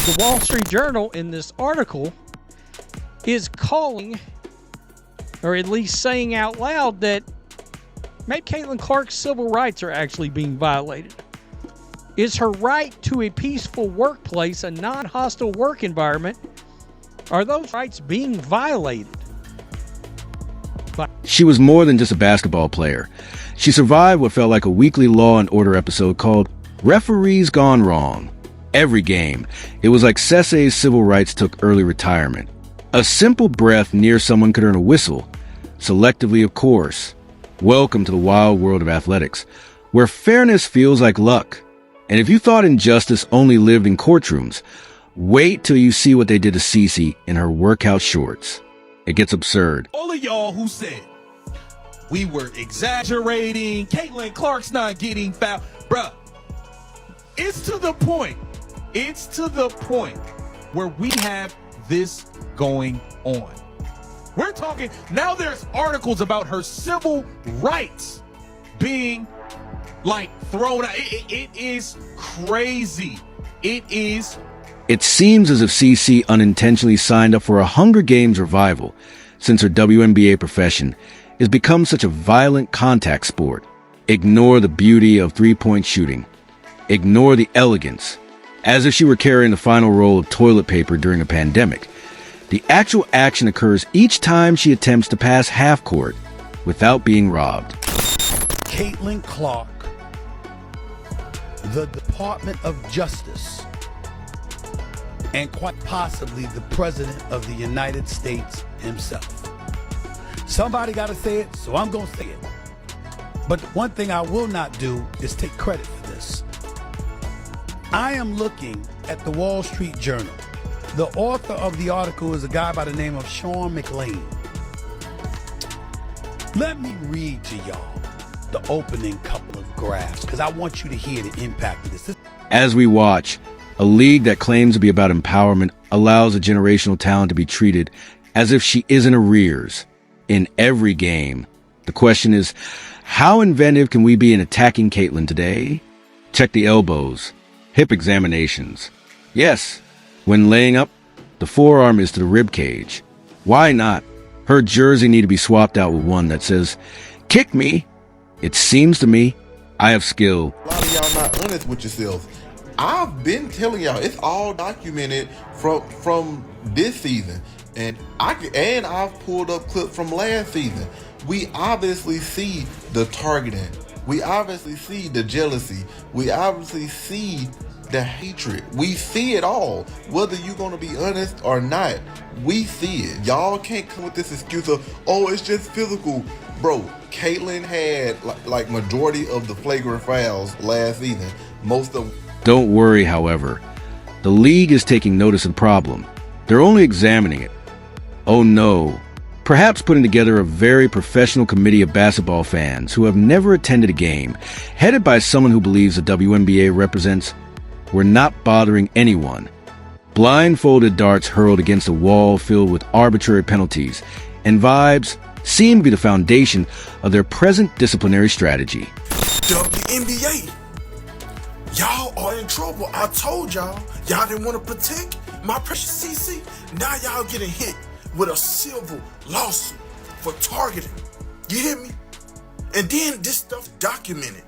the Wall Street Journal in this article is calling, or at least saying out loud, that maybe Caitlin Clark's civil rights are actually being violated. Is her right to a peaceful workplace, a non-hostile work environment, are those rights being violated? She was more than just a basketball player. She survived what felt like a weekly Law and Order episode called Referees Gone Wrong. Every game, it was like Cesse's civil rights took early retirement. A simple breath near someone could earn a whistle. Selectively, of course. Welcome to the wild world of athletics, where fairness feels like luck. And if you thought injustice only lived in courtrooms, wait till you see what they did to Cece in her workout shorts. It gets absurd. All of y'all who said we were exaggerating, Caitlin Clark's not getting fouled, bruh. It's to the point where we have this going on. We're talking, now there's articles about her civil rights being like thrown out. It is crazy. It is. It seems as if CC unintentionally signed up for a Hunger Games revival, since her WNBA profession has become such a violent contact sport. Ignore the beauty of three-point shooting. Ignore the elegance, as if she were carrying the final roll of toilet paper during a pandemic. The actual action occurs each time she attempts to pass half court without being robbed. Caitlin Clark, the Department of Justice, and quite possibly the President of the United States himself. Somebody got to say it, so I'm going to say it. But one thing I will not do is take credit for this. I am looking at the Wall Street Journal. The author of the article is a guy by the name of Sean McLean. Let me read to y'all the opening couple of graphs, because I want you to hear the impact of this. As we watch, a league that claims to be about empowerment allows a generational talent to be treated as if she is in arrears in every game. The question is, how inventive can we be in attacking Caitlin today? Check the elbows, hip examinations. Yes, when laying up, the forearm is to the rib cage. Why not? Her jersey need to be swapped out with one that says, "Kick me." It seems to me I have skill. A lot of y'all not honest with yourselves. I've been telling y'all, it's all documented from this season, and I've pulled up clips from last season. We obviously see the targeting. We obviously see the jealousy. We obviously see the hatred. We see it all. Whether you're gonna be honest or not, we see it. Y'all can't come with this excuse of, oh, it's just physical. Bro, Caitlin had like majority of the flagrant fouls last season. Most of. Don't worry, however. The league is taking notice of the problem. They're only examining it. Oh no. Perhaps putting together a very professional committee of basketball fans who have never attended a game, headed by someone who believes the WNBA represents, we're not bothering anyone. Blindfolded darts hurled against a wall filled with arbitrary penalties, and vibes seem to be the foundation of their present disciplinary strategy. WNBA, y'all are in trouble. I told y'all didn't want to protect my precious CC. Now y'all getting hit with a civil lawsuit for targeting. You hear me? And then this stuff documented.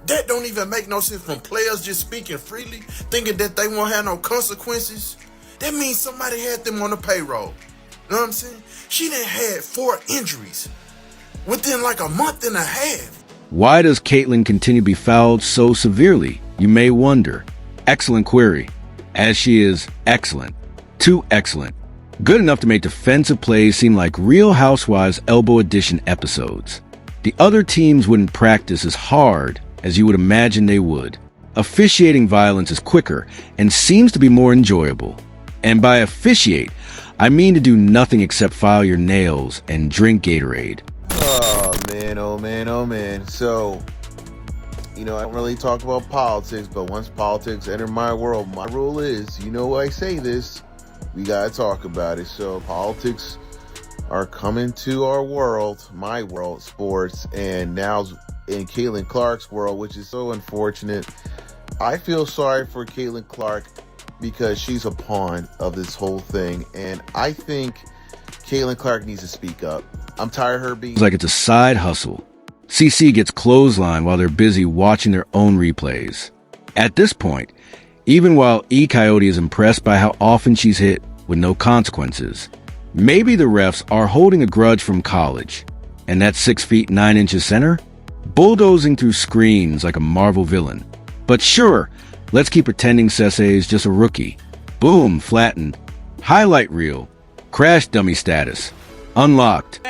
That don't even make no sense from players just speaking freely, thinking that they won't have no consequences. That means somebody had them on the payroll. You know what I'm saying? She done had 4 injuries within like a month and a half. Why does Caitlin continue to be fouled so severely? You may wonder. Excellent query, as she is excellent. Too excellent. Good enough to make defensive plays seem like Real Housewives Elbow Edition episodes. The other teams wouldn't practice as hard as you would imagine they would. Officiating violence is quicker and seems to be more enjoyable. And by officiate, I mean to do nothing except file your nails and drink Gatorade. Oh man, oh man, oh man. So, I don't really talk about politics, but once politics enter my world, my rule is, I say this, we gotta talk about it. So politics are coming to our world, my world, sports, and now in Caitlin Clark's world, which is so unfortunate. I feel sorry for Caitlin Clark because she's a pawn of this whole thing, and I think Caitlin Clark needs to speak up. I'm tired of her being It's like it's a side hustle. CC gets clotheslined while they're busy watching their own replays. At this point, even while E. Coyote is impressed by how often she's hit with no consequences, maybe the refs are holding a grudge from college, and that 6 feet 9 inches center bulldozing through screens like a Marvel villain. But sure, let's keep pretending Sese is just a rookie. Boom, flattened. Highlight reel. Crash dummy status. Unlocked.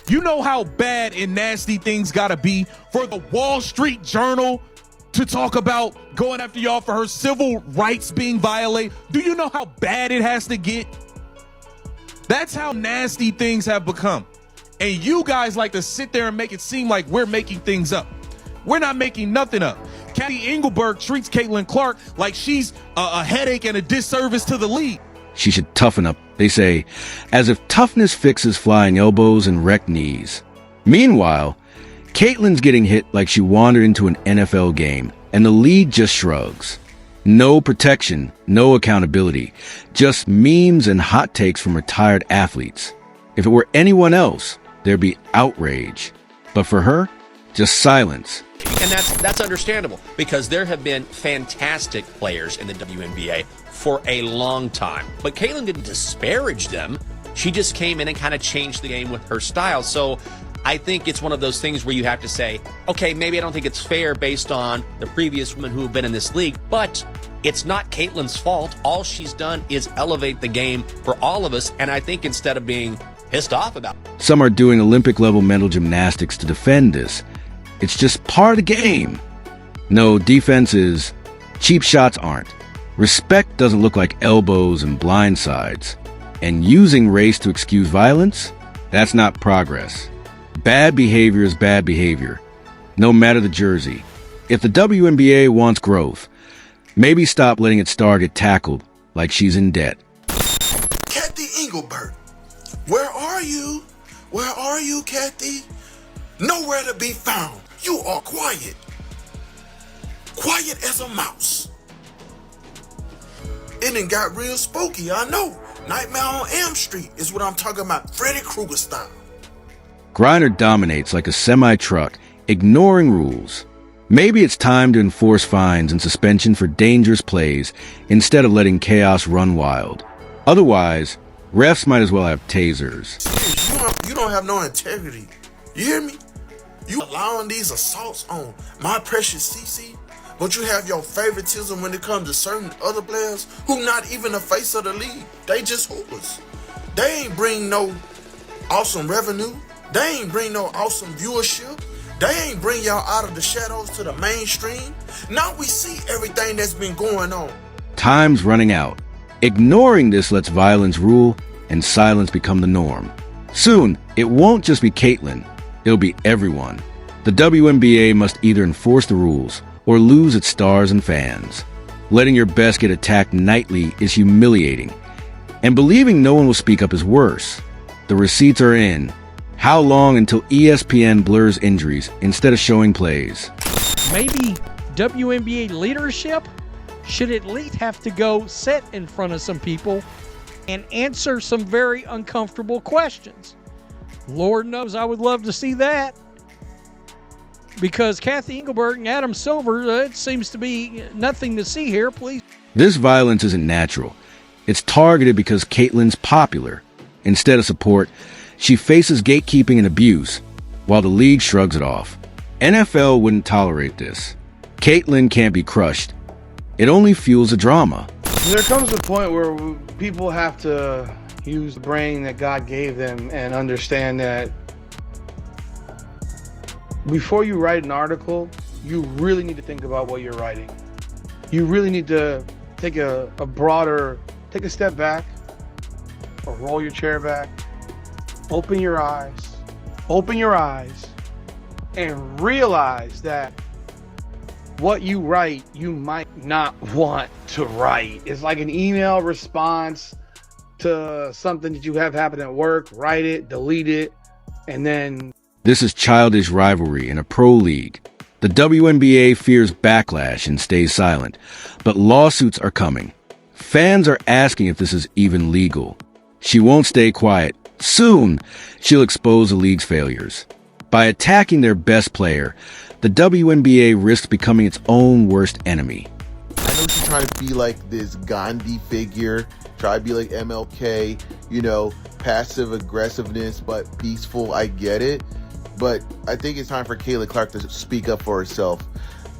You know how bad and nasty things gotta be for the Wall Street Journal to talk about going after y'all for her civil rights being violated? Do you know how bad it has to get? That's how nasty things have become. And you guys like to sit there and make it seem like we're making things up. We're not making nothing up. Kathy Engelberg treats Caitlin Clark like she's a headache and a disservice to the league. She should toughen up, they say, as if toughness fixes flying elbows and wrecked knees. Meanwhile, Caitlin's getting hit like she wandered into an NFL game, and the league just shrugs. No protection, no accountability, just memes and hot takes from retired athletes. If it were anyone else, there'd be outrage. But for her, just silence. And that's understandable, because there have been fantastic players in the WNBA for a long time. But Caitlin didn't disparage them. She just came in and kind of changed the game with her style. So I think it's one of those things where you have to say, okay, maybe I don't think it's fair based on the previous women who have been in this league, but it's not Caitlin's fault. All she's done is elevate the game for all of us. And I think instead of being pissed off about it. Some are doing Olympic-level mental gymnastics to defend this. It's just part of the game. No, defense is. Cheap shots aren't. Respect doesn't look like elbows and blindsides. And using race to excuse violence? That's not progress. Bad behavior is bad behavior, no matter the jersey. If the WNBA wants growth, maybe stop letting its star get tackled like she's in debt. Kathy Engelbert, where are you? Where are you, Kathy? Nowhere to be found. You are quiet. Quiet as a mouse. It done got real spooky, I know. Nightmare on Elm Street is what I'm talking about. Freddy Krueger style. Griner dominates like a semi-truck, ignoring rules. Maybe it's time to enforce fines and suspension for dangerous plays instead of letting chaos run wild. Otherwise, refs might as well have tasers. You don't have no integrity. You hear me? You allowing these assaults on my precious CC, but you have your favoritism when it comes to certain other players who not even the face of the league. They just hoopers. They ain't bring no awesome revenue. They ain't bring no awesome viewership. They ain't bring y'all out of the shadows to the mainstream. Now we see everything that's been going on. Time's running out. Ignoring this lets violence rule and silence become the norm. Soon, it won't just be Caitlin. It'll be everyone. The WNBA must either enforce the rules or lose its stars and fans. Letting your best get attacked nightly is humiliating. And believing no one will speak up is worse. The receipts are in. How long until ESPN blurs injuries instead of showing plays? Maybe WNBA leadership should at least have to go sit in front of some people and answer some very uncomfortable questions. Lord knows I would love to see that. Because Kathy Engelberg and Adam Silver, it seems to be nothing to see here, please. This violence isn't natural. It's targeted because Caitlin's popular. Instead of support, she faces gatekeeping and abuse, while the league shrugs it off. NFL wouldn't tolerate this. Caitlin can't be crushed. It only fuels the drama. There comes a point where people have to use the brain that God gave them and understand that before you write an article, you really need to think about what you're writing. You really need to take a step back, or roll your chair back, open your eyes, and realize that what you write, you might not want to write. It's like an email response to something that you have happen at work. Write it, delete it, and then... This is childish rivalry in a pro league. The WNBA fears backlash and stays silent, but lawsuits are coming. Fans are asking if this is even legal. She won't stay quiet. Soon, she'll expose the league's failures. By attacking their best player, the WNBA risks becoming its own worst enemy. I know she's trying to be like this Gandhi figure, try to be like MLK, passive aggressiveness, but peaceful. I get it. But I think it's time for Caitlin Clark to speak up for herself.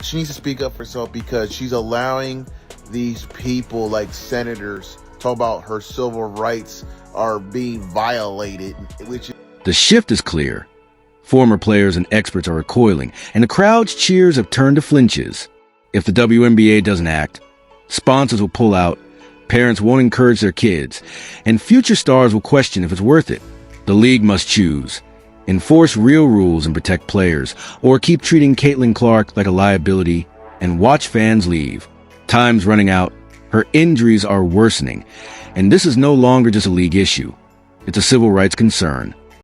She needs to speak up for herself because she's allowing these people like senators talk about her civil rights are being violated, The shift is clear. Former players and experts are recoiling, and the crowd's cheers have turned to flinches. If the WNBA doesn't act, sponsors will pull out, parents won't encourage their kids, and future stars will question if it's worth it. The league must choose. Enforce real rules and protect players, or keep treating Caitlin Clark like a liability and watch fans leave. Time's running out. Her injuries are worsening, and this is no longer just a league issue. It's a civil rights concern.